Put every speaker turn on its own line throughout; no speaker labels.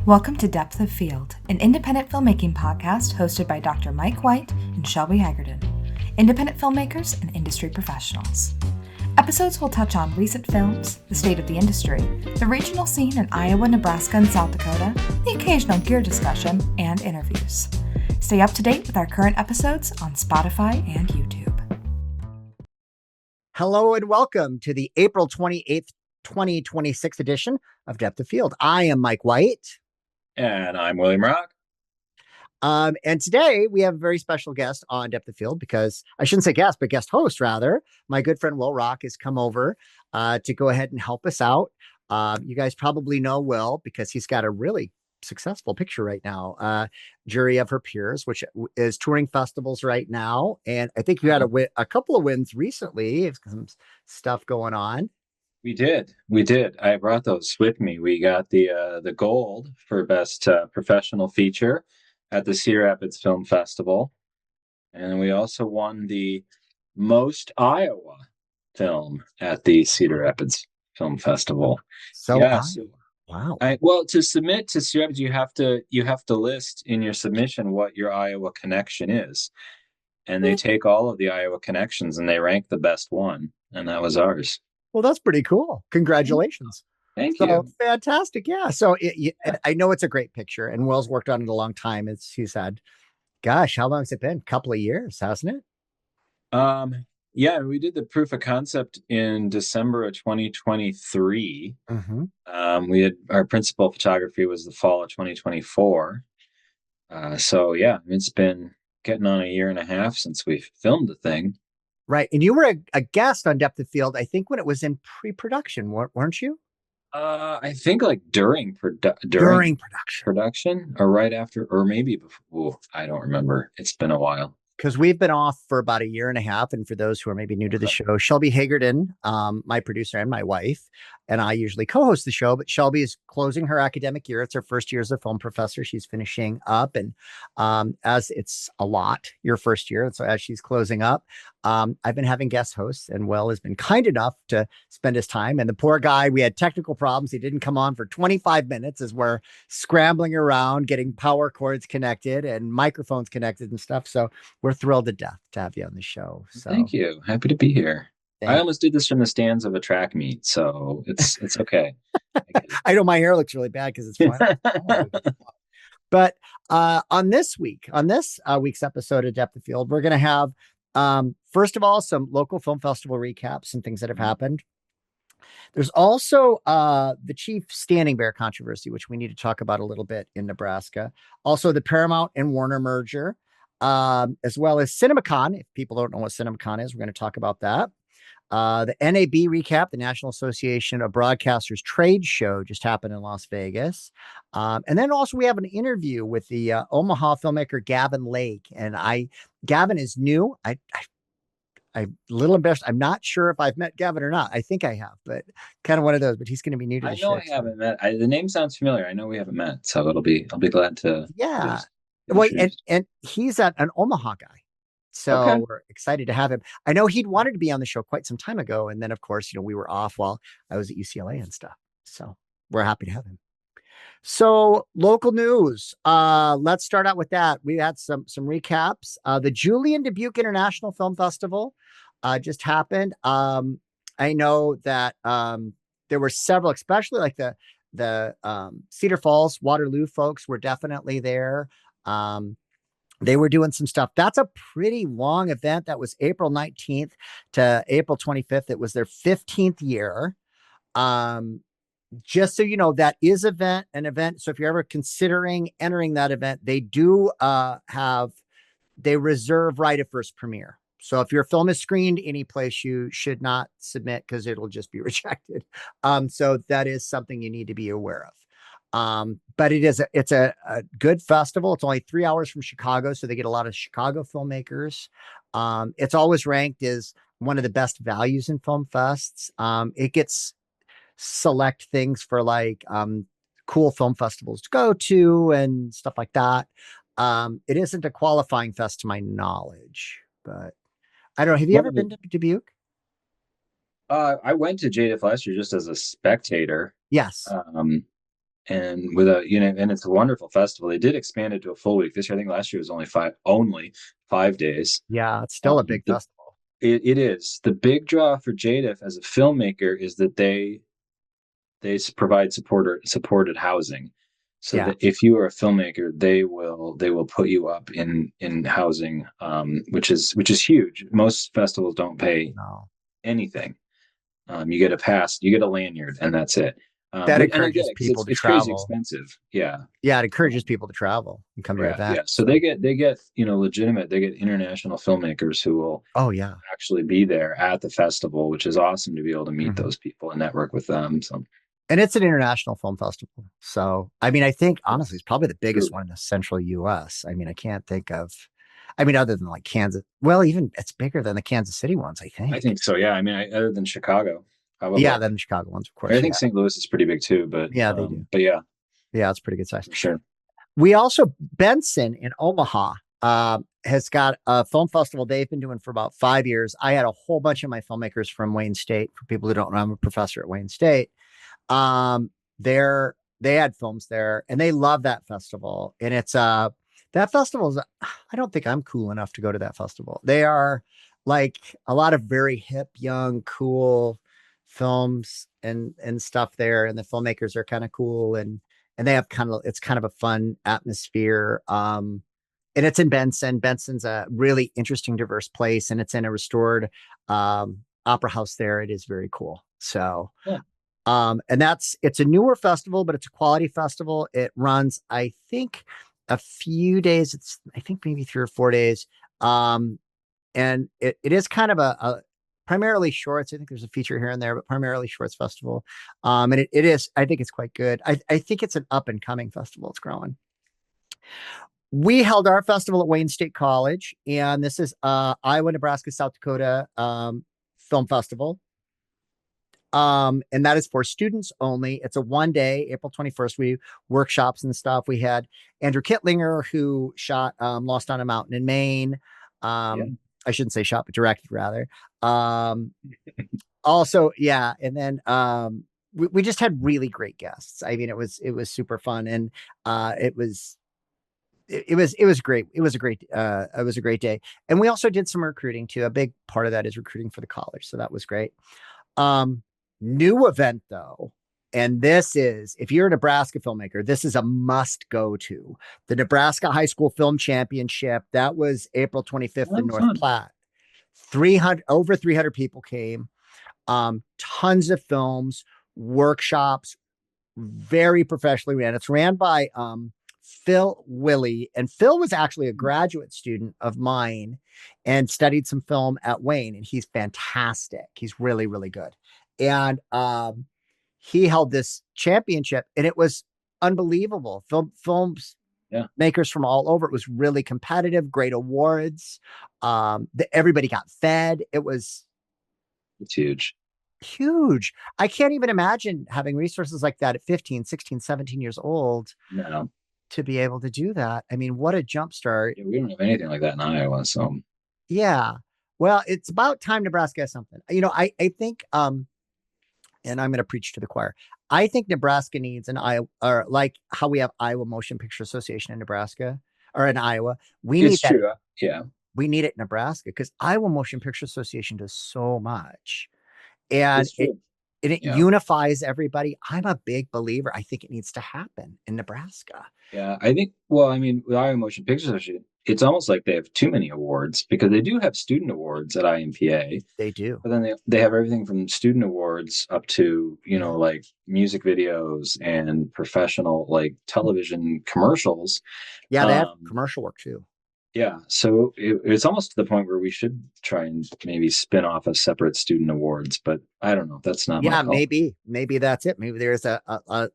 Welcome to Depth of Field, an independent filmmaking podcast hosted by Dr. Mike White and Shelby Hagerden, independent filmmakers and industry professionals. Episodes will touch on recent films, the state of the industry, the regional scene in Iowa, Nebraska, and South Dakota, the occasional gear discussion, and interviews. Stay up to date with our current episodes on Spotify and YouTube.
Hello and welcome to the April 28th, 2026 edition of Depth of Field. I am Mike White.
And I'm William Rock.
And today we have a very special guest on Depth of Field because I shouldn't say guest, but guest host rather. My good friend Will Rock has come over to go ahead and help us out. You guys probably know Will because he's got a really successful picture right now, Jury of Her Peers, which is touring festivals right now. And I think you had a couple of wins recently, some stuff going on.
We did. I brought those with me. We got the gold for best professional feature at the Cedar Rapids Film Festival, and we also won the most Iowa film at the Cedar Rapids Film Festival.
So
yes.
Wow.
Well, to submit to Cedar Rapids, you have to list in your submission what your Iowa connection is, and they take all of the Iowa connections and they rank the best one, and that was ours.
Well, that's pretty cool. Congratulations.
Thank you.
Fantastic. Yeah. So I know it's a great picture, and Will's worked on it a long time. He's had, gosh, how long has it been? A couple of years, hasn't it?
Yeah, we did the proof of concept in December of 2023.
Mm-hmm.
We had our principal photography was the fall of 2024. So yeah, it's been getting on a year and a half since we filmed the thing.
Right. And you were a guest on Depth of Field, I think, when it was in pre-production, weren't you?
I think like during production or right after, or maybe before. I don't remember. It's been a while.
Because we've been off for about a year and a half. And for those who are maybe new to the show, Shelby Hagerden, my producer and my wife, and I usually co-host the show, but Shelby is closing her academic year. It's her first year as a film professor. She's finishing up. And as it's a lot, your first year. And so as she's closing up, I've been having guest hosts, and Will has been kind enough to spend his time. And the poor guy, we had technical problems. He didn't come on for 25 minutes as we're scrambling around, getting power cords connected and microphones connected and stuff. So we're thrilled to death to have you on the show. So
thank you. Happy to be here. I almost did this from the stands of a track meet, so it's okay.
I know my hair looks really bad because it's fine. But on this week's episode of Depth of Field, we're going to have, first of all, some local film festival recaps and things that have happened. There's also the Chief Standing Bear controversy, which we need to talk about a little bit in Nebraska. Also, the Paramount and Warner merger, as well as CinemaCon. If people don't know what CinemaCon is, we're going to talk about that. The NAB recap, the National Association of Broadcasters trade show, just happened in Las Vegas. And then also we have an interview with the Omaha filmmaker Gavin Lake. And Gavin is new. I'm a little embarrassed. I'm not sure if I've met Gavin or not. I think I have, but kind of one of those. But he's going to be new to the show.
I haven't met. The name sounds familiar. I know we haven't met, so I'll be glad to.
Yeah. Well, and he's an Omaha guy. So We're excited to have him. I know he'd wanted to be on the show quite some time ago. And then, of course, we were off while I was at UCLA and stuff. So we're happy to have him. So local news. Let's start out with that. We had some recaps. The Julian Dubuque International Film Festival just happened. I know that there were several, especially like the Cedar Falls, Waterloo folks were definitely there. They were doing some stuff. That's a pretty long event. That was April 19th to April 25th. It was their 15th year. Just so you know, that is an event. So if you're ever considering entering that event, they do they reserve right of first premiere. So if your film is screened any place, you should not submit because it'll just be rejected. So that is something you need to be aware of. But it's a good festival. It's only 3 hours from Chicago, so they get a lot of Chicago filmmakers. It's always ranked as one of the best values in film fests. It gets select things for like cool film festivals to go to and stuff like that. It isn't a qualifying fest to my knowledge, but I don't know. Have you ever been to Dubuque?
I went to JDF last year just as a spectator.
Yes.
and with a and it's a wonderful festival. They did expand it to a full week this year. I think last year was only 5 days.
Yeah, it's still a big festival.
It is. The big draw for JDIF as a filmmaker is that they provide supported housing, so
Yeah.
that if you are a filmmaker, they will put you up in housing, which is huge. Most festivals don't pay
No.
anything. You get a pass, you get a lanyard, and that's it.
That
And I get
encourages
it because
people
it's
to
it's crazy
travel.
expensive. Yeah.
Yeah, it encourages people to travel and come to your
Yeah,
event.
yeah. So they get legitimate. They get international filmmakers who will
Oh yeah.
actually be there at the festival, which is awesome to be able to meet
Mhm.
those people and network with them. So
And it's an international film festival. So, I mean, I think honestly,
yes,
it's probably the biggest
truly.
one in the central US. I mean, I can't think of, I mean, other than like Kansas, well, even it's bigger than the Kansas City ones, I
I
think.
think so. Yeah. I mean, other than Chicago,
Yeah,
probably.
then the Chicago ones, of
I
course.
think
Yeah.
St. Louis is pretty big too, but
Yeah, they do.
but yeah,
Yeah, it's pretty good size.
for sure.
We also, Benson in Omaha has got a film festival they've been doing for about 5 years. I had a whole bunch of my filmmakers from Wayne State. For people who don't know, I'm a professor at Wayne State. Um, they're they had films there, and they love that festival. And it's that festival is. I don't think I'm cool enough to go to that festival. They are like a lot of very hip, young, cool films and stuff there, and the filmmakers are kind of cool, and they have it's kind of a fun atmosphere. And it's in Benson. Benson's a really interesting, diverse place, and it's in a restored opera house there. It is very cool. So
Yeah.
and it's a newer festival, but it's a quality festival. It runs, I think, a few days. It's I think maybe 3 or 4 days. Um, and it is kind of a primarily shorts. I think there's a feature here and there, but primarily shorts festival. And it is, I think it's quite good. I think it's an up and coming festival. It's growing. We held our festival at Wayne State College, and this is Iowa, Nebraska, South Dakota film festival. And that is for students only. It's a 1 day, April 21st. We workshops and stuff. We had Andrew Kittlinger, who shot Lost on a Mountain in Maine.
Yeah.
I shouldn't say shot, but directed rather. Um, also, yeah. And then we just had really great guests. I mean, it was super fun, and it was great. It was a great day. And we also did some recruiting too. A big part of that is recruiting for the college. So that was great. Um, New event though, and this is if you're a Nebraska filmmaker, this is a must go to the Nebraska High School Film Championship. That was April 25th in
Oh,
North
fun.
Platte. 300 over 300 people came. Tons of films, workshops, very professionally ran. It's ran by Phil Willie, and Phil was actually a graduate student of mine and studied some film at Wayne, and he's fantastic. He's really, really good. And he held this championship, and it was unbelievable. Films
Yeah.
makers from all over. It was really competitive, great awards. Everybody got fed. It was
It's huge.
huge. I can't even imagine having resources like that at 15, 16, 17 years old
No.
to be able to do that. I mean, what a jump start.
Yeah, we don't have anything like that in Iowa. So
Yeah. Well, it's about time Nebraska has something. I think and I'm going to preach to the choir. I think Nebraska needs an Iowa, or like how we have Iowa Motion Picture Association in Nebraska or in Iowa. We need
it's
that.
true. Yeah.
We need it in Nebraska because Iowa Motion Picture Association does so much. And
It's true.
it
Yeah.
unifies everybody. I'm a big believer. I think it needs to happen in Nebraska.
Yeah. I think, well, I mean, with Iowa Motion Picture Association, it's almost like they have too many awards because they do have student awards at IMPA,
They do.
but then they have everything from student awards up to, like music videos and professional, like television commercials.
Yeah, they have
Um,
commercial work too.
Yeah, so it's almost to the point where we should try and maybe spin off a separate student awards, but I don't know. That's not my
Yeah,
call.
maybe that's it. Maybe there's a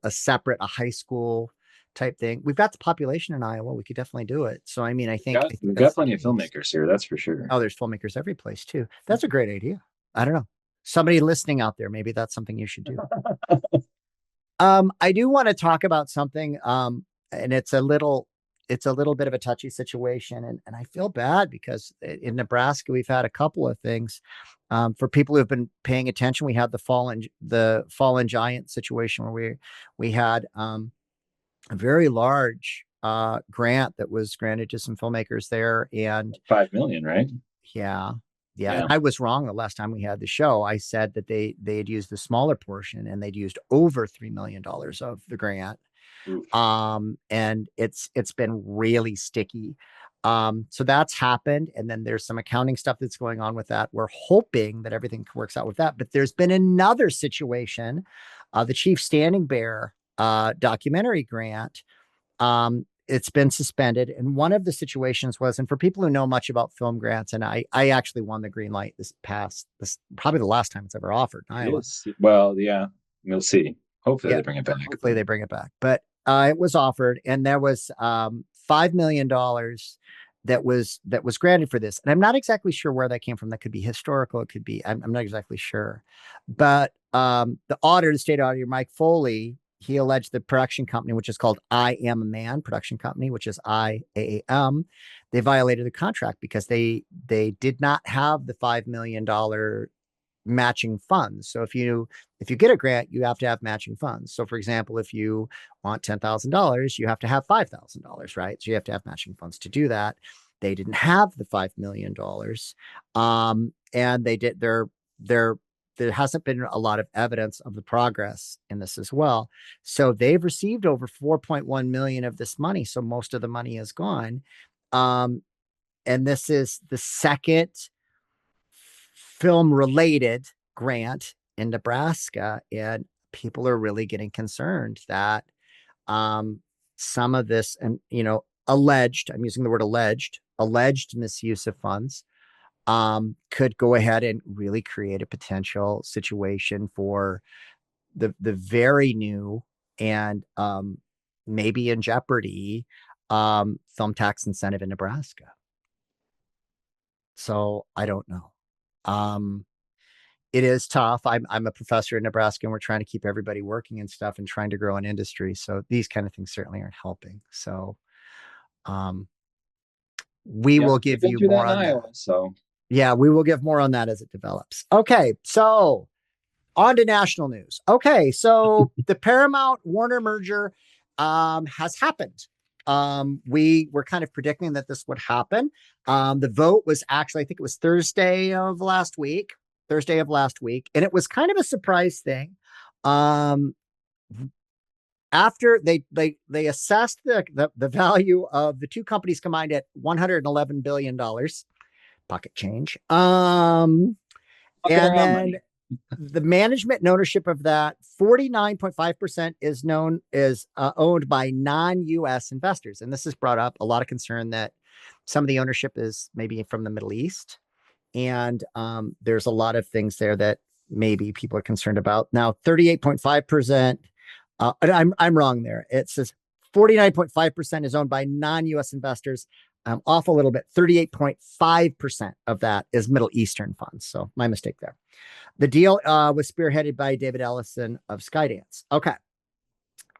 separate a high school type thing. We've got the population in Iowa. We could definitely do it. So I mean, I think
We've
that's
got
the
plenty of
case.
filmmakers here, that's for sure.
Oh, there's filmmakers every place too. That's a great idea. I don't know. Somebody listening out there, maybe that's something you should do. I do want to talk about something, and it's a little bit of a touchy situation, and I feel bad because in Nebraska we've had a couple of things. For people who have been paying attention, we had the fallen giant situation where we had a very large grant that was granted to some filmmakers there. And
5 million, right?
yeah, yeah. And
Yeah.
I was wrong the last time we had the show. I said that they had used the smaller portion and they'd used over $3 million of the grant.
Oof.
And it's been really sticky. So that's happened, and then there's some accounting stuff that's going on with that. We're hoping that everything works out with that, but there's been another situation, the Chief Standing Bear documentary grant. It's been suspended, and one of the situations was, and for people who know much about film grants, and I actually won the green light this probably the last time it's ever offered in Iowa.
Yes. Well, yeah, we'll see. Hopefully
Yeah,
they bring it back.
hopefully they bring it back. But it was offered, and there was $5 million that was granted for this. And I'm not exactly sure where that came from. That could be historical. It could be. I'm not exactly sure. But the auditor, the state auditor, Mike Foley, he alleged the production company, which is called I Am a Man Production Company, which is IAM, they violated the contract because they did not have the $5 million matching funds. So if you get a grant, you have to have matching funds. So for example, if you want $10,000, you have to have $5,000, right? So you have to have matching funds to do that. They didn't have the $5 million. And they did there hasn't been a lot of evidence of the progress in this as well. So they've received over 4.1 million of this money. So most of the money is gone. And this is the second film related grant in Nebraska. And people are really getting concerned that some of this, and alleged, I'm using the word alleged misuse of funds could go ahead and really create a potential situation for the very new and maybe in jeopardy film tax incentive in Nebraska. So I don't know. It is tough. I'm a professor in Nebraska, and we're trying to keep everybody working and stuff, and trying to grow an industry. So these kind of things certainly aren't helping. So um, we
Yeah,
will
we've
give
been
you
through that
more
in
on that.
Iowa, so
Yeah, we will give more on that as it develops. Okay, so on to national news. Okay, so the Paramount Warner merger has happened. We were kind of predicting that this would happen. The vote was actually, I think it was Thursday of last week, and it was kind of a surprise thing. Um, After they assessed the value of the two companies combined at $111 billion pocket change.
fucking
And
around
then
money.
the management and ownership of that 49.5% is owned by non-US investors. And this has brought up a lot of concern that some of the ownership is maybe from the Middle East. And there's a lot of things there that maybe people are concerned about. Now, 38.5%, I'm wrong there. It says 49.5% is owned by non-US investors. I'm off a little bit. 38.5% of that is Middle Eastern funds. So my mistake there. The deal was spearheaded by David Ellison of Skydance. Okay.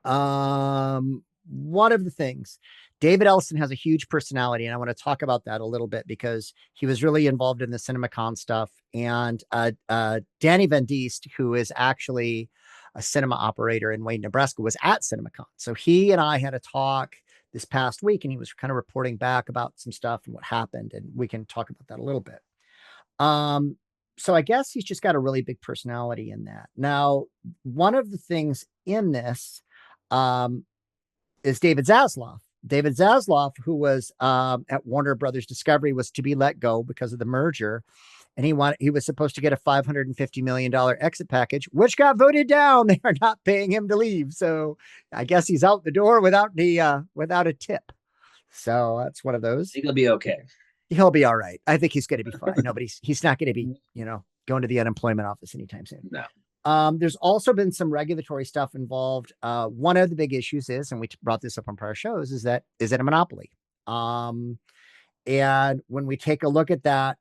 One of the things, David Ellison has a huge personality, and I want to talk about that a little bit because he was really involved in the CinemaCon stuff. And Danny Van Diest, who is actually a cinema operator in Wayne, Nebraska, was at CinemaCon. So he and I had a talk this past week, and he was kind of reporting back about some stuff and what happened, and we can talk about that a little bit. So I guess he's just got a really big personality in that. Now, one of the things in this is David Zaslav. David Zaslav, who was at Warner Brothers Discovery, was to be let go because of the merger, and he was supposed to get a $550 million exit package, which got voted down. They are not paying him to leave, so I guess he's out the door without a tip. So that's one of those.
I think it'll be okay.
He'll be all right. I think he's going to be fine. He's not going to be, going to the unemployment office anytime soon.
No.
There's also been some regulatory stuff involved. One of the big issues is, and we brought this up on prior shows, is it a monopoly? And when we take a look at that,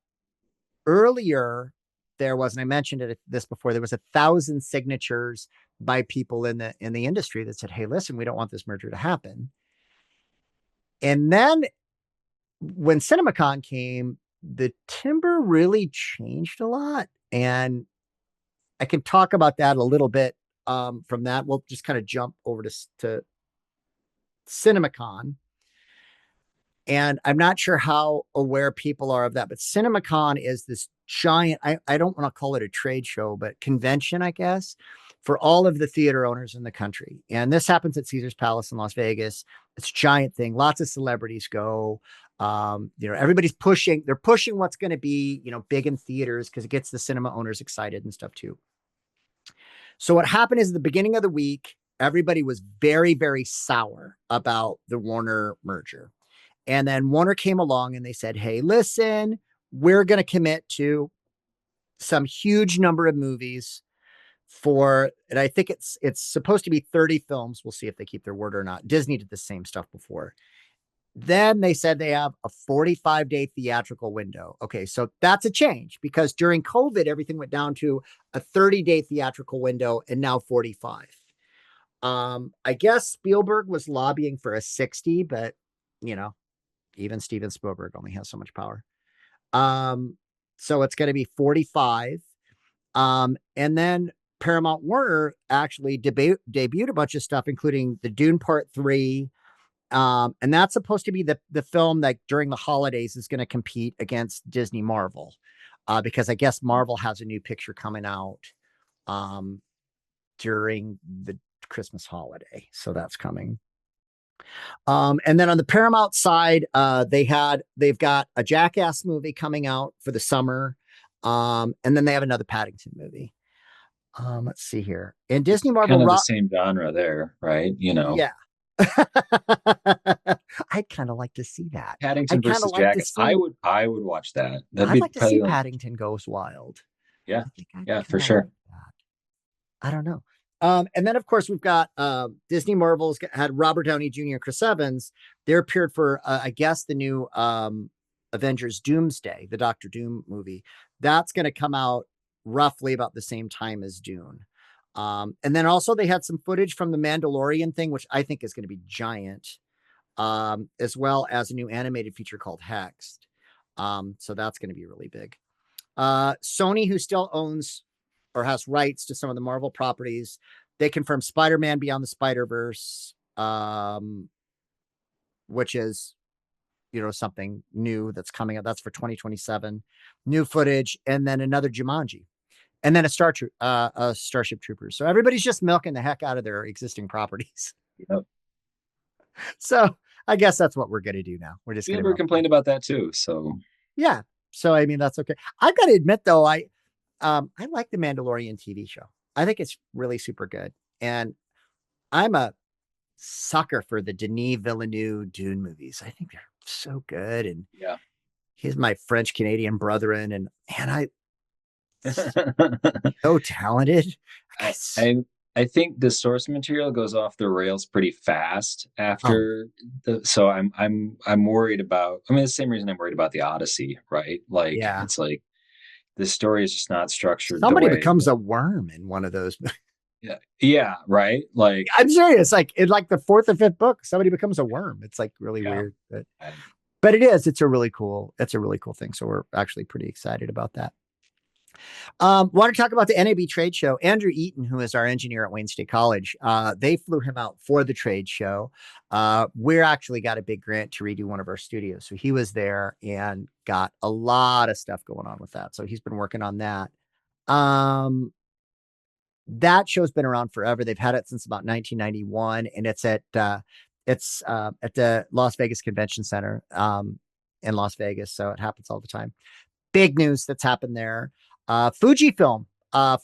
earlier there was, and I mentioned this before, there was 1,000 signatures by people in the industry that said, "Hey, listen, we don't want this merger to happen." And then when CinemaCon came, the timber really changed a lot. And I can talk about that a little bit from that. We'll just kind of jump over to CinemaCon. And I'm not sure how aware people are of that, but CinemaCon is this giant, I don't want to call it a trade show, but convention, I guess, for all of the theater owners in the country. And this happens at Caesar's Palace in Las Vegas. It's a giant thing. Lots of celebrities go. Everybody's pushing, they're pushing what's going to be, big in theaters because it gets the cinema owners excited and stuff too. So what happened is at the beginning of the week, everybody was very, very sour about the Warner merger. And then Warner came along and they said, hey, listen, we're going to commit to some huge number of movies and I think it's supposed to be 30 films. We'll see if they keep their word or not. Disney did the same stuff before. Then they said they have a 45-day theatrical window. Okay, so that's a change because during COVID, everything went down to a 30-day theatrical window and now 45. I guess Spielberg was lobbying for a 60, but even Steven Spielberg only has so much power. So it's going to be 45. And then Paramount Warner actually debuted a bunch of stuff, including the Dune Part 3. And that's supposed to be the film that during the holidays is going to compete against Disney Marvel. Because I guess Marvel has a new picture coming out during the Christmas holiday. So that's coming. And then on the Paramount side, they've got a Jackass movie coming out for the summer. And then they have another Paddington movie. Let's see here. And Disney Marvel
kind of the same genre there, right?
Yeah. I'd kind of like to see that.
Paddington versus Jackass. I would watch that.
I'd like to see Paddington Goes Wild.
Yeah. Yeah, for sure.
I don't know. And then of course we've got Disney Marvel's had Robert Downey Jr. and Chris Evans. They're appeared for I guess the new Avengers Doomsday, the Doctor Doom movie. That's going to come out roughly about the same time as Dune. And then also they had some footage from the Mandalorian thing, which I think is going to be giant, as well as a new animated feature called Hexed. So that's going to be really big. Sony, who still owns or has rights to some of the Marvel properties, they confirmed Spider-Man Beyond the Spider-Verse, which is, something new that's coming up. That's for 2027. New footage, and then another Jumanji, and then a Starship Troopers. So everybody's just milking the heck out of their existing properties.
Yep.
So I guess that's what we're going to do now. We're just going to
complain about that too. So
yeah. So I mean, that's okay. I've got to admit though, I like the Mandalorian TV show. I think it's really super good. And I'm a sucker for the Denis Villeneuve Dune movies. I think they're so good. And
yeah,
he's my French Canadian brethren. And man, so talented.
I think the source material goes off the rails pretty fast after so I'm worried about, the same reason I'm worried about the Odyssey, right? Like, yeah. It's like, the story is just not structured.
Somebody becomes a worm in one of those.
Yeah. Right. Like,
I'm serious. Like in like the fourth or fifth book, somebody becomes a worm. It's like really weird, but it's a really cool thing. So we're actually pretty excited about that. Want to talk about the NAB trade show. Andrew Eaton, who is our engineer at Wayne State College, they flew him out for the trade show. We're actually got a big grant to redo one of our studios. So he was there and got a lot of stuff going on with that. So he's been working on that. That show's been around forever. They've had it since about 1991, and it's at the Las Vegas Convention Center in Las Vegas. So it happens all the time. Big news that's happened there. Fujifilm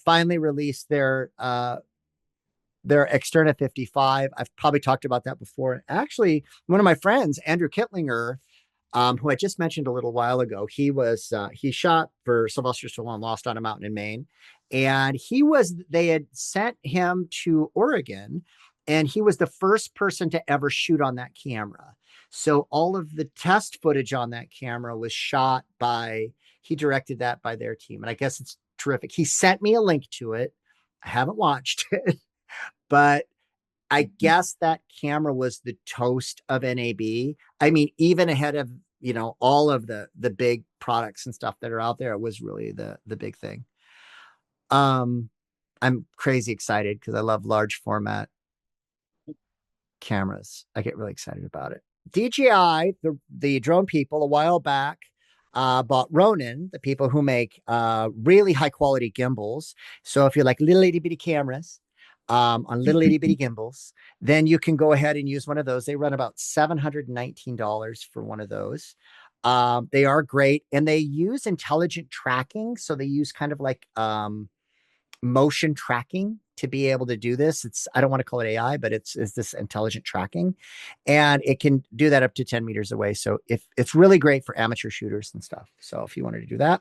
finally released their Externa 55. I've probably talked about that before. Actually, one of my friends, Andrew Kittlinger, who I just mentioned a little while ago, he shot for Sylvester Stallone, Lost on a Mountain in Maine. And they had sent him to Oregon, and he was the first person to ever shoot on that camera. So all of the test footage on that camera was shot he directed that by their team. And I guess it's terrific. He sent me a link to it. I haven't watched it, but I guess that camera was the toast of NAB. I mean, even ahead of, all of the big products and stuff that are out there, it was really the big thing. I'm crazy excited because I love large format cameras. I get really excited about it. DJI, the drone people, a while back, bought Ronin, the people who make really high quality gimbals. So if you like little itty bitty cameras on little itty bitty gimbals, then you can go ahead and use one of those. They run about $719 for one of those. They are great, and they use intelligent tracking. So they use kind of like motion tracking to be able to do this. I don't want to call it AI, but it's this intelligent tracking, and it can do that up to 10 meters away. So if it's really great for amateur shooters and stuff. So if you wanted to do that.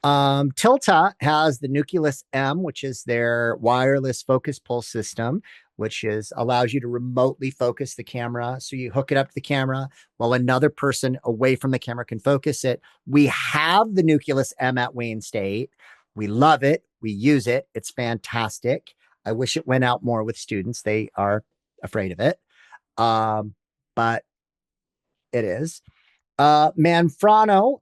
Tilta has the Nucleus M, which is their wireless focus pull system, which allows you to remotely focus the camera. So you hook it up to the camera while another person away from the camera can focus it. We have the Nucleus M at Wayne State. We love it. We use it. It's fantastic. I wish it went out more with students. They are afraid of it. But it is. Manfrano,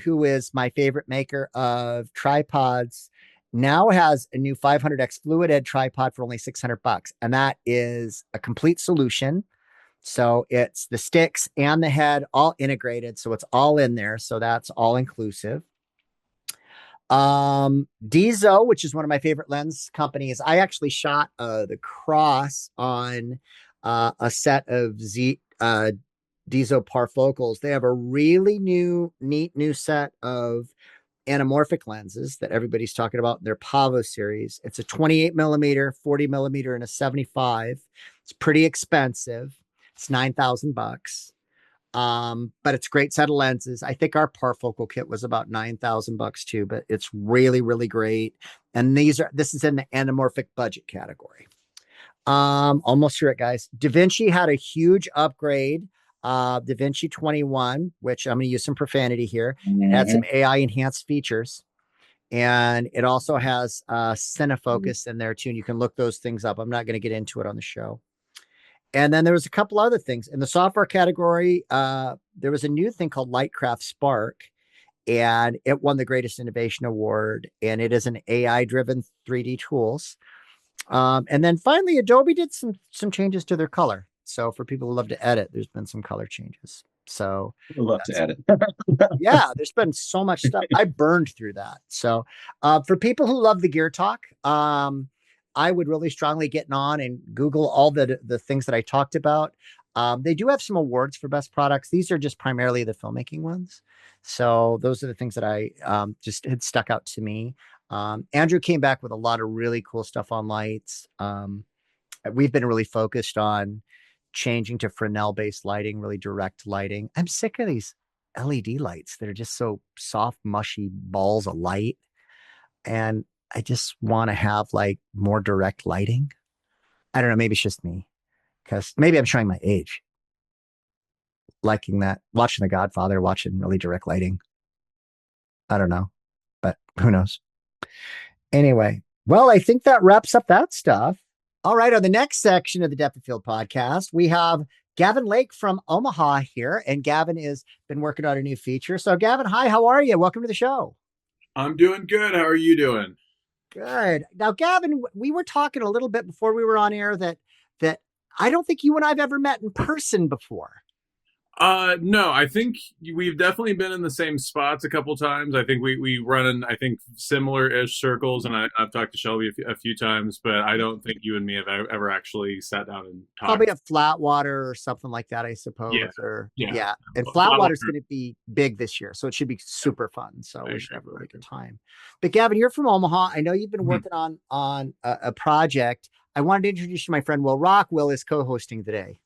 who is my favorite maker of tripods, now has a new 500x fluid head tripod for only $600. And that is a complete solution. So it's the sticks and the head all integrated. So it's all in there. So that's all inclusive. Dizo, which is one of my favorite lens companies. I actually shot the cross on a set of Dizo parfocals. They have a really neat new set of anamorphic lenses that everybody's talking about in their Pavo series. It's a 28 millimeter, 40 millimeter, and a 75. It's pretty expensive. It's $9,000. But it's a great set of lenses. I think our parfocal kit was about $9,000 too, but it's really, really great. And this is in the anamorphic budget category. Almost sure it, guys. DaVinci had a huge upgrade. DaVinci 21, which I'm going to use some profanity here. It had some AI enhanced features. And it also has CineFocus in there too. And you can look those things up. I'm not going to get into it on the show. And then there was a couple other things in the software category. There was a new thing called Lightcraft Spark, and it won the Greatest Innovation Award. And it is an AI-driven 3D tools. And then finally, Adobe did some changes to their color. So for people who love to edit, there's been some color changes. So
I love to edit.
yeah, there's been so much stuff. I burned through that. So for people who love the Gear Talk, I would really strongly get on and Google all the things that I talked about. They do have some awards for best products. These are just primarily the filmmaking ones. So those are the things that I just had stuck out to me. Andrew came back with a lot of really cool stuff on lights. We've been really focused on changing to Fresnel-based lighting, really direct lighting. I'm sick of these LED lights that are just so soft, mushy balls of light. And I just want to have like more direct lighting. I don't know. Maybe it's just me because maybe I'm showing my age. Liking that, watching The Godfather, watching really direct lighting. I don't know, but who knows? Anyway, well, I think that wraps up that stuff. All right. On the next section of the Depth of Field podcast, we have Gavin Lake from Omaha here. And Gavin has been working on a new feature. So, Gavin, hi, how are you? Welcome to the show.
I'm doing good. How are you doing?
Good. Now, Gavin, we were talking a little bit before we were on air that I don't think you and I've ever met in person before.
No, I think we've definitely been in the same spots a couple times. I think we run in, I think, similar-ish circles, and I've talked to Shelby a few times, but I don't think you and me have ever actually sat down and talked.
Probably at Flatwater or something like that, I suppose.
Yeah.
And Flatwater's going to be big this year, so it should be super fun. So we should have a really good time. But Gavin, you're from Omaha. I know you've been working on a project. I wanted to introduce you to my friend Will Rock. Will is co-hosting today.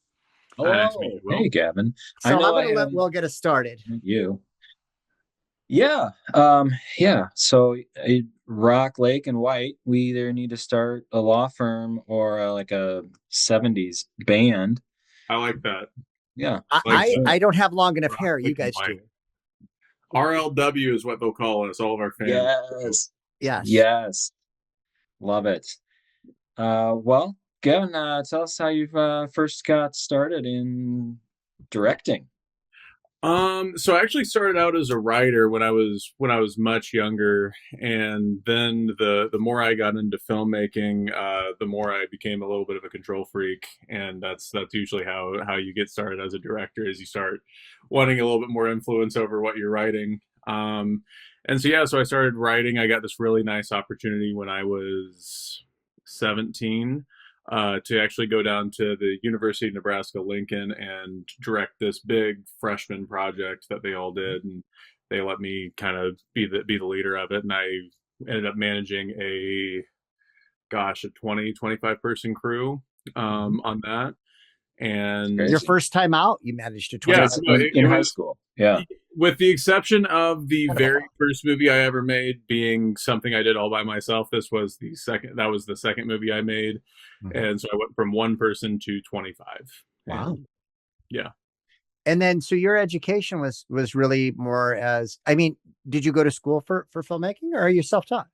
Oh, hey, Gavin.
So I'm going to let Will get us started.
You. Yeah. Yeah. So Rock, Lake, and White, we either need to start a law firm or like a 70s band.
I like that.
Yeah.
I don't have long enough hair. You guys do.
RLW is what they'll call us, all of our fans.
Yes. Love it. Well, Gavin, tell us how you've first got started in directing.
So I actually started out as a writer when I was much younger, and then the more I got into filmmaking, the more I became a little bit of a control freak, and that's usually how you get started as a director, is you start wanting a little bit more influence over what you're writing. And so yeah, so I started writing. I got this really nice opportunity when I was 17 to actually go down to the University of Nebraska Lincoln and direct this big freshman project that they all did, and they let me kind of be the leader of it, and I ended up managing a 25 person crew on that, and
Your
Crazy.
first time out, you managed to
yeah,
25.
no,
In
it
high
was,
school. Yeah.
with the exception of the
Incredible.
very first movie I ever made being something I did all by myself. This was the second. That was the second movie I made, and so I went from one person to 25.
Wow.
And yeah.
And then, so your education was really more as, I mean, did you go to school for filmmaking, or are you self-taught?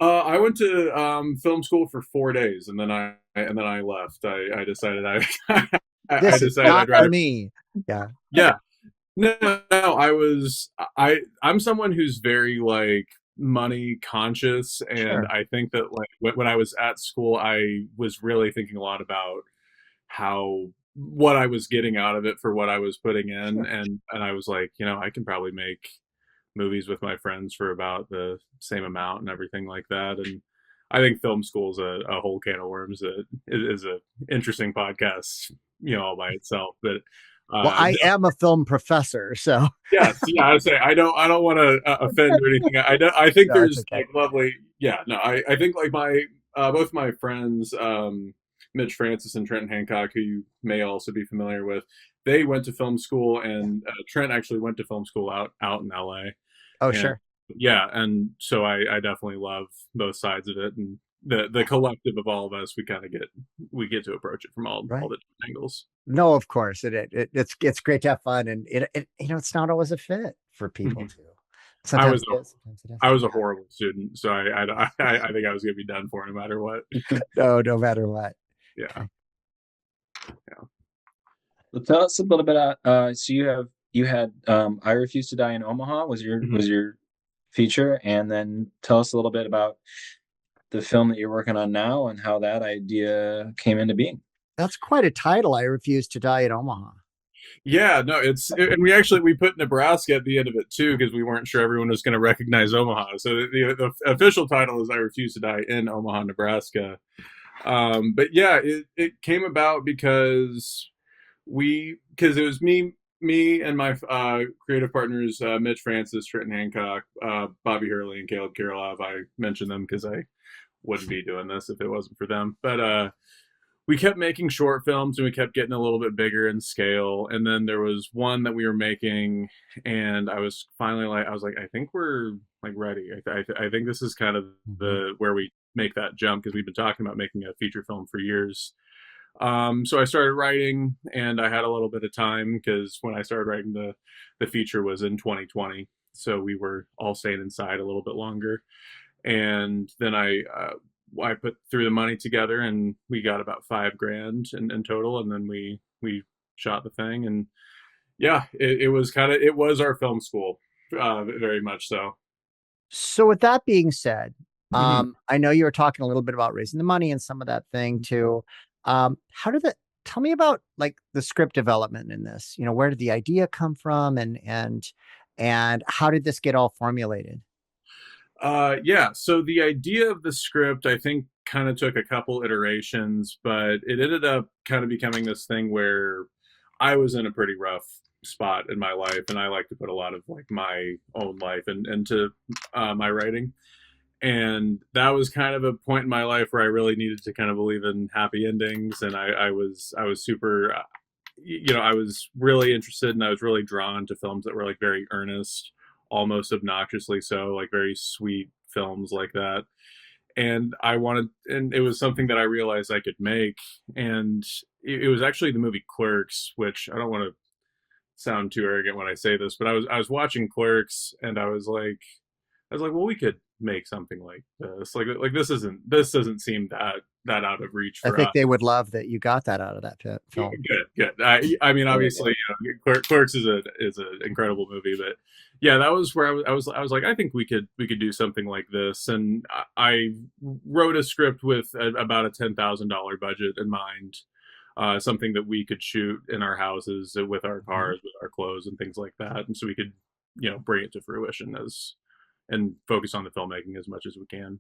I went to film school for 4 days, and then I left. I decided I
This is
decided
not
I'd rather.
for me. Yeah.
Yeah. No, I'm someone who's very like money conscious, and
Sure.
I think that like when I was at school, I was really thinking a lot about how what I was getting out of it for what I was putting in,
Sure.
and I was like, I can probably make movies with my friends for about the same amount and everything like that. And I think film school is a whole can of worms that is a interesting podcast, all by itself. But
Well, I am a film professor, so
yes, yeah, I would say I don't want to offend or anything. I think
no, it's
there's
okay.
like lovely. Yeah, no, I think like my both my friends, Mitch Francis and Trenton Hancock, who you may also be familiar with, they went to film school, and Trent actually went to film school out in LA.
Oh,
And
sure.
yeah, and so I definitely love both sides of it, and the collective of all of us, we get to approach it from all
Right.
the different angles.
No, of course it's great to have fun, and it it's not always a fit for people too.
I
Sometimes
was
it is, sometimes it
I
isn't.
was a horrible student, so I think I was gonna be done for no matter what.
No matter what.
Yeah.
Well, tell us a little bit. So you had I Refuse to Die in Omaha was your feature, and then tell us a little bit about the film that you're working on now and how that idea came into being.
That's quite a title. I Refuse to Die in Omaha.
Yeah, no, and we put Nebraska at the end of it too, because we weren't sure everyone was going to recognize Omaha. So the official title is I Refuse to Die in Omaha, Nebraska. But yeah, it came about because it was me and my creative partners, Mitch Francis, Trenton Hancock, Bobby Hurley, and Caleb Kirilov. I mentioned them because I wouldn't be doing this if it wasn't for them. But we kept making short films, and we kept getting a little bit bigger in scale. And then there was one that we were making, and I was like, I think we're like ready. I think this is kind of where we make that jump, because we've been talking about making a feature film for years. So I started writing, and I had a little bit of time, because when I started writing, the feature was in 2020, so we were all staying inside a little bit longer. And then I put through the money together, and we got about $5,000 in total, and then we shot the thing, and yeah, it was our film school, very much so.
So with that being said,
Mhm.
I know you were talking a little bit about raising the money and some of that thing too. How did that tell me about like the script development in this? Where did the idea come from, and how did this get all formulated?
Yeah, so the idea of the script, I think, kind of took a couple iterations, but it ended up kind of becoming this thing where I was in a pretty rough spot in my life, and I like to put a lot of like my own life into my writing. And that was kind of a point in my life where I really needed to kind of believe in happy endings, and I was super, I was really interested, and I was really drawn to films that were like very earnest, almost obnoxiously so, like very sweet films like that. And it was something that I realized I could make. And it was actually the movie Clerks, which I don't want to sound too arrogant when I say this, but I was watching Clerks, and I was like, well, we could make something like this. Like this doesn't seem that out of reach
I
for
think
us.
they would love that you got that out of that film.
Good. I mean, obviously, Clerks is an incredible movie, but yeah, that was where I was like, I think we could do something like this, and I wrote a script with about a $10,000 budget in mind, something that we could shoot in our houses with our cars, with our clothes, and things like that, and so we could bring it to fruition and focus on the filmmaking as much as we can.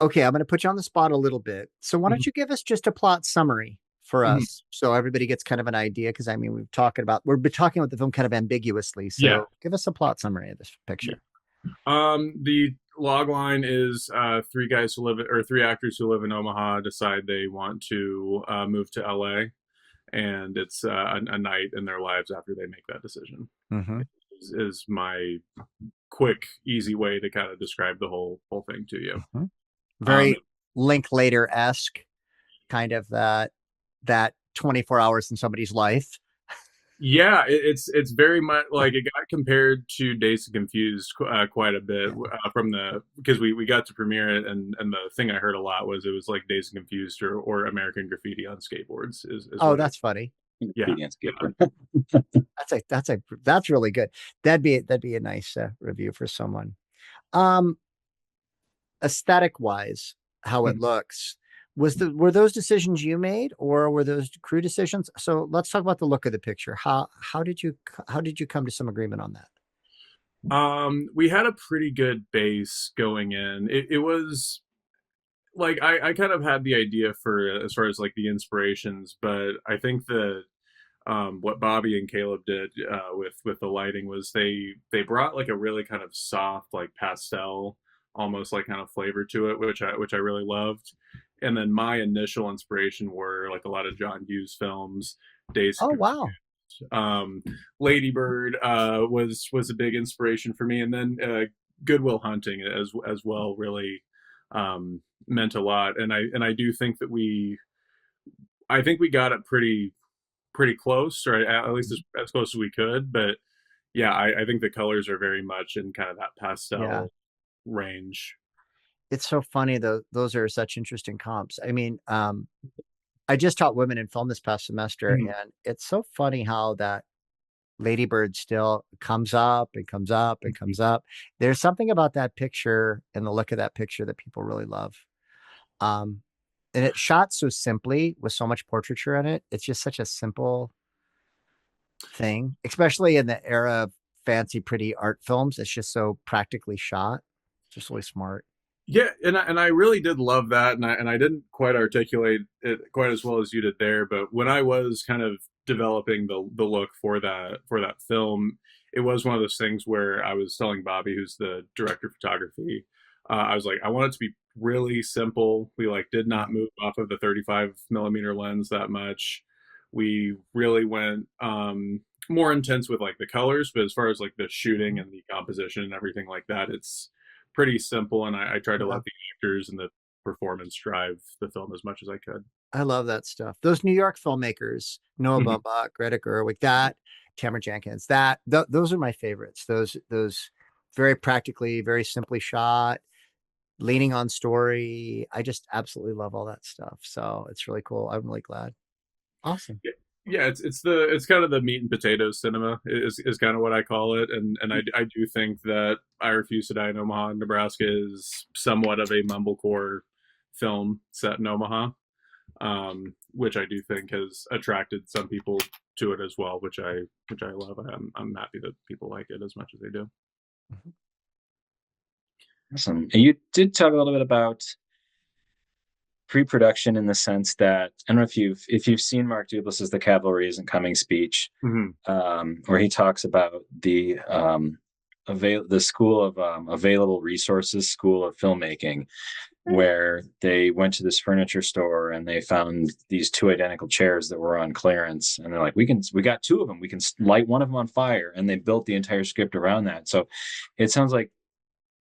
Okay, I'm going to put you on the spot a little bit. So why don't you give us just a plot summary for us so everybody gets kind of an idea? Because I mean, we've been talking about the film kind of ambiguously. So give us a plot summary of this picture.
The log line is three actors who live in Omaha decide they want to move to LA, and it's a night in their lives after they make that decision. Is my quick, easy way to kind of describe the whole thing to you.
Very Linklater-esque, kind of that 24 hours in somebody's life.
Yeah, it's very much like it got compared to Dazed and Confused quite a bit because we got to premiere it, and the thing I heard a lot was it was like Dazed and Confused or American Graffiti on skateboards.
That's funny.
Yeah,
that's really good. That'd be a nice review for someone. Aesthetic wise, how it looks. Were those decisions you made, or were those crew decisions? So let's talk about the look of the picture. How did you come to some agreement on that?
We had a pretty good base going in. It was like I kind of had the idea for as far as like the inspirations, but I think that what Bobby and Caleb did with the lighting was they brought like a really kind of soft, like pastel, almost like kind of flavor to it, which I really loved. And then my initial inspiration were like a lot of John Hughes films.
Wow.
Lady Bird was a big inspiration for me, and then Good Will Hunting as well really meant a lot. And I do think that we got it pretty close, or at least as close as we could. But yeah, I think the colors are very much in kind of that pastel range.
It's so funny though. Those are such interesting comps. I mean, I just taught women in film this past semester, and it's so funny how that Lady Bird still comes up and comes up and comes up. There's something about that picture and the look of that picture that people really love. And it's shot so simply with so much portraiture in it. It's just such a simple thing, especially in the era of fancy, pretty art films. It's just so practically shot. It's just really smart.
Yeah, and I really did love that, and I didn't quite articulate it quite as well as you did there. But when I was kind of developing the look for that film, it was one of those things where I was telling Bobby, who's the director of photography, I was like, I want it to be really simple. We like did not move off of the 35 millimeter lens that much. We really went more intense with like the colors, but as far as like the shooting and the composition and everything like that, it's pretty simple, and I tried to let the actors and the performance drive the film as much as I could.
I love that stuff. Those New York filmmakers, Noah Baumbach, Greta Gerwig, Tamara Jenkins, those are my favorites. Those very practically, very simply shot, leaning on story. I just absolutely love all that stuff. So it's really cool. I'm really glad. Awesome.
Yeah, it's kind of the meat and potatoes cinema is kind of what I call it, and I do think that I Refuse to Die in Omaha, Nebraska is somewhat of a mumblecore film set in Omaha, which I do think has attracted some people to it as well, which I love. I'm happy that people like it as much as they do.
Awesome. And you did talk a little bit about pre-production in the sense that I don't know if you've seen Mark Duplass's "The Cavalry Isn't Coming" speech, where he talks about the School of Available Resources School of Filmmaking, where they went to this furniture store and they found these two identical chairs that were on clearance, and they're like, we got two of them, we can light one of them on fire, and they built the entire script around that. So it sounds like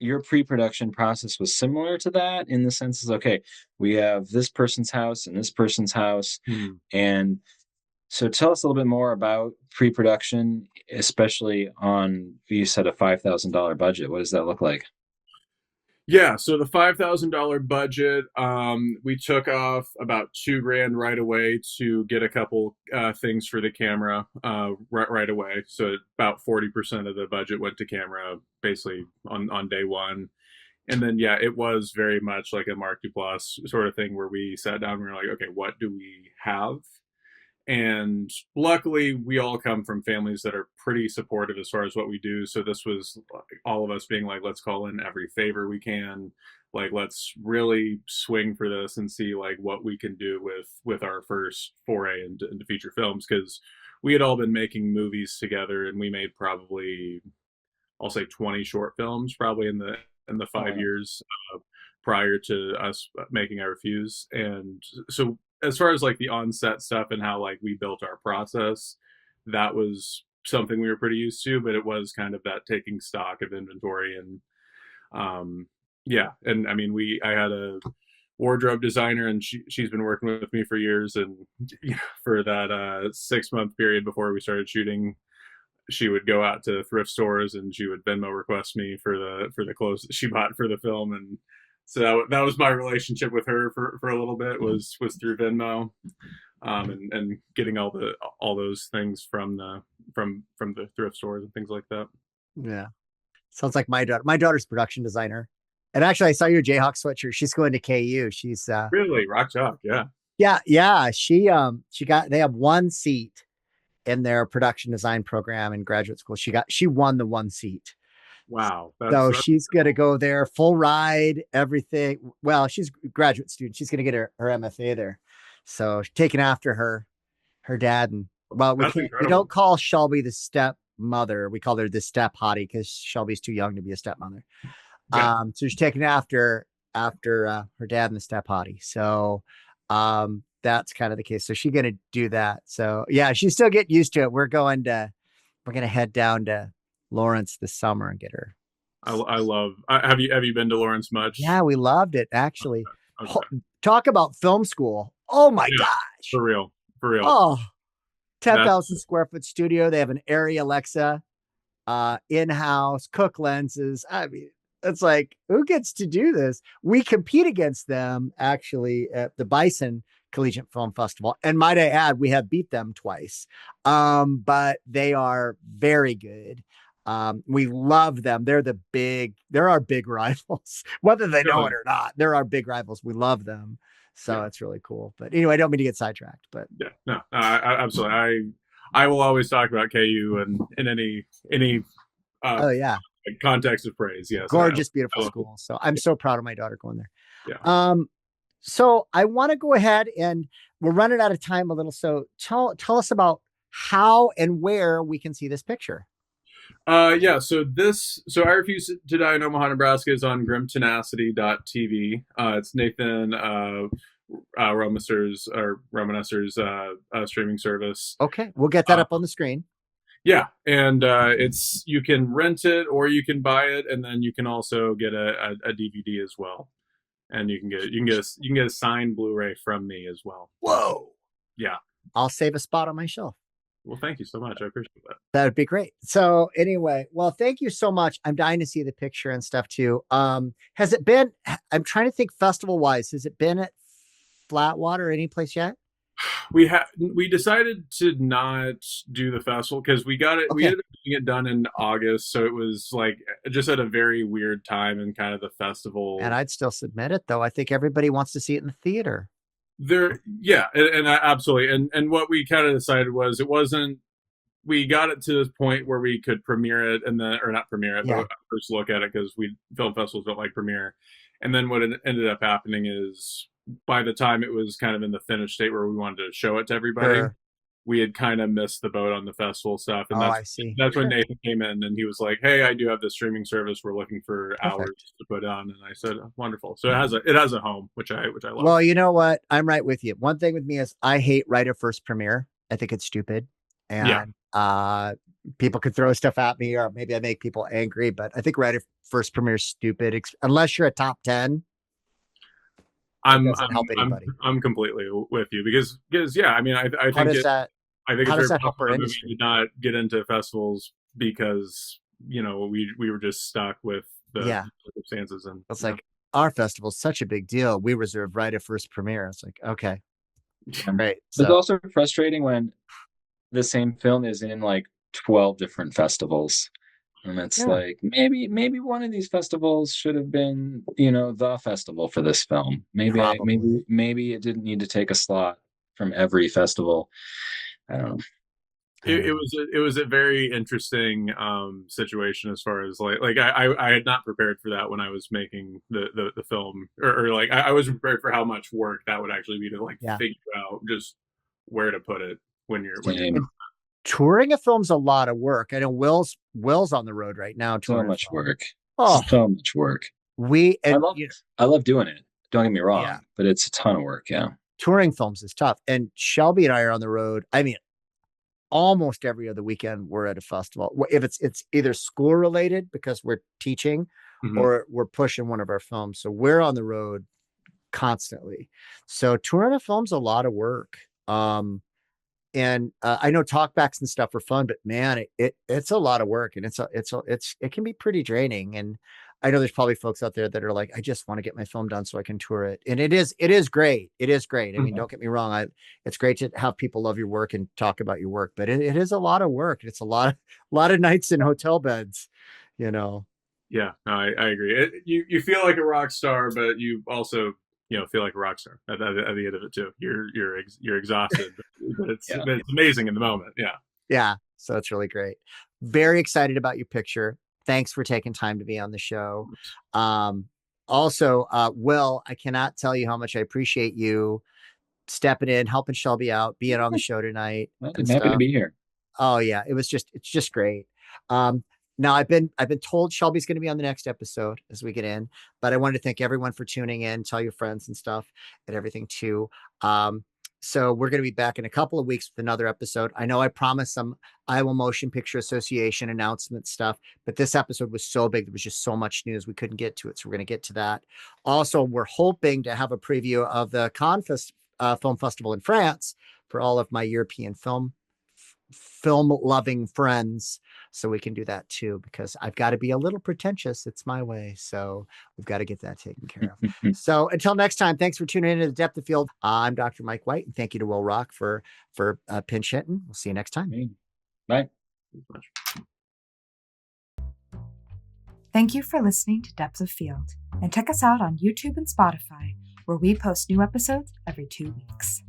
your pre-production process was similar to that, in the sense is, okay, we have this person's house and this person's house. And so tell us a little bit more about pre-production, especially on, you said, a $5,000 budget. What does that look like?
Yeah, so the $5,000 budget, we took off about $2,000 right away to get a couple things for the camera right away. So about 40% of the budget went to camera, basically on day one. And then yeah, it was very much like a Mark Duplass sort of thing where we sat down and we were like, okay, what do we have? And luckily, we all come from families that are pretty supportive as far as what we do. So this was all of us being like, let's call in every favor we can. Like, let's really swing for this and see like what we can do with our first foray into feature films, because we had all been making movies together, and we made probably, I'll say, 20 short films probably in the
Oh,
5 years prior to us making our fuse. And so as far as like the onset stuff and how like we built our process, that was something we were pretty used to, but it was kind of that taking stock of inventory. And yeah, and I mean, I had a wardrobe designer, and she's been working with me for years, and for that 6 month period before we started shooting, she would go out to thrift stores and she would Venmo request me for the clothes that she bought for the film. And so that was my relationship with her for a little bit, was through Venmo, and getting all those things from the thrift stores and things like that.
yeah. Sounds like my daughter. My daughter's production designer. And actually, I saw your Jayhawk sweatshirt. She's going to KU. She's
Really, rock chalk, yeah.
yeah. They have one seat in their production design program in graduate school. She won the one seat.
Wow,
So she's gonna go there, full ride, everything. Well, she's a graduate student. She's gonna get her MFA there. So she's taking after her dad. And well, we
that's
can't we
incredible.
don't call Shelby the stepmother. We call her the step hottie because Shelby's too young to be a stepmother.
Yeah.
So she's taking after her dad and the step hottie. So that's kind of the case. So she's gonna do that. So yeah, she's still getting used to it. We're gonna head down to Lawrence this summer and get her.
I love. Have you been to Lawrence much?
Yeah, we loved it actually.
Okay.
Talk about film school. Oh my
Yeah,
gosh.
for real, for real.
Oh, 10,000
That's
square foot studio. They have an Arri Alexa, in-house, cook lenses. I mean, it's like, who gets to do this? We compete against them actually at the Bison Collegiate Film Festival. And might I add, we have beat them twice. But they are very good. We love them. They're our big rivals, whether they know it or not. They're our big rivals. We love them. So
Yeah.
it's really cool. But anyway, I don't mean to get sidetracked, but
Yeah, no, absolutely. I will always talk about KU and in any
oh yeah,
context of praise. Yes,
gorgeous, beautiful school. So I'm so proud of my daughter going there.
Yeah.
So I want to go ahead, and we're running out of time a little. So tell us about how and where we can see this picture.
Yeah. So I Refuse to Die in Omaha, Nebraska is on grimtenacity.tv. It's Nathan Romanesser's streaming service.
Okay, we'll get that up on the screen.
Yeah, and you can rent it or you can buy it, and then you can also get a DVD as well, and you can get a signed Blu-ray from me as well.
Whoa!
Yeah,
I'll save a spot on my shelf.
well, thank you so much. I appreciate that.
That would be great. So anyway, well, thank you so much. I'm dying to see the picture and stuff too. Has it been? I'm trying to think festival wise. Has it been at Flatwater or any place yet?
We decided to not do the festival because we ended up getting it done in August, so it was like just at a very weird time in kind of the festival.
And I'd still submit it though. I think everybody wants to see it in the theater.
Absolutely. And what we kind of decided was we got it to this point where we could premiere it or not premiere it, but first look at it, because film festivals don't like premiere. And then what ended up happening is, by the time it was kind of in the finished state where we wanted to show it to everybody, we had kind of missed the boat on the festival stuff. And that's when Nathan came in and he was like, "Hey, I do have this streaming service. We're looking for hours to put on." And I said, "Wonderful." So it has a home, which I love.
Well, you know what? I'm right with you. One thing with me is I hate right of first premiere. I think it's stupid. And people could throw stuff at me, or maybe I make people angry, but I think right of first premiere is stupid, unless you're a top 10.
I'm completely with you because yeah, I mean, I think
how does that
help our industry? Did not get into festivals because we were just stuck with
Yeah.
circumstances. And
It's like, our festival is such a big deal. We reserve right of first premiere. It's like, okay, great.
It's
So
also frustrating when the same film is in like 12 different festivals. And it's
yeah,
like maybe one of these festivals should have been, the festival for this film.
probably.
Maybe it didn't need to take a slot from every festival. I don't know.
It was a very interesting situation as far as like I had not prepared for that when I was making the film, or like I wasn't prepared for how much work that would actually be to like
Yeah.
figure out just where to put it when you're
Same.
Touring a film's a lot of work. I know Will's on the road right now.
So
Touring a
much
film.
work.
Oh,
So much work. I love doing it. Don't get me wrong,
Yeah.
but it's a ton of work. Yeah.
touring films is tough. And Shelby and I are on the road. I mean, almost every other weekend we're at a festival. If it's either school related because we're teaching,
Mhm.
or we're pushing one of our films. So we're on the road constantly. So touring a film's a lot of work. And I know talkbacks and stuff are fun, but man, it's a lot of work, and it can be pretty draining. And I know there's probably folks out there that are like, I just want to get my film done so I can tour it. And it is great. It is great. I mean, don't get me wrong. It's great to have people love your work and talk about your work, but it is a lot of work. It's a lot of nights in hotel beds,
Yeah, no, I agree. You feel like a rock star, but you also feel like a rock star at the end of it too. You're exhausted, but it's amazing in the moment. Yeah.
Yeah. So it's really great. Very excited about your picture. Thanks for taking time to be on the show. Also, Will, I cannot tell you how much I appreciate you stepping in, helping Shelby out, being on the show tonight.
I'm happy to be here.
Oh yeah, it's just great. Now I've been told Shelby's going to be on the next episode as we get in, but I wanted to thank everyone for tuning in, tell your friends and stuff and everything too. So we're going to be back in a couple of weeks with another episode. I know I promised some Iowa Motion Picture Association announcement stuff, but this episode was so big. There was just so much news. We couldn't get to it. So we're going to get to that. Also, we're hoping to have a preview of the Cannes Film Festival in France for all of my European film loving friends, so we can do that too, because I've got to be a little pretentious. It's my way, so we've got to get that taken care of. So until next time, thanks for tuning into the Depth of Field. I'm Dr. Mike White, and thank you to Will Rock for pinch hitting. We'll see you next time.
Bye.
Thank you for listening to Depth of Field, and check us out on YouTube and Spotify, where we post new episodes every 2 weeks.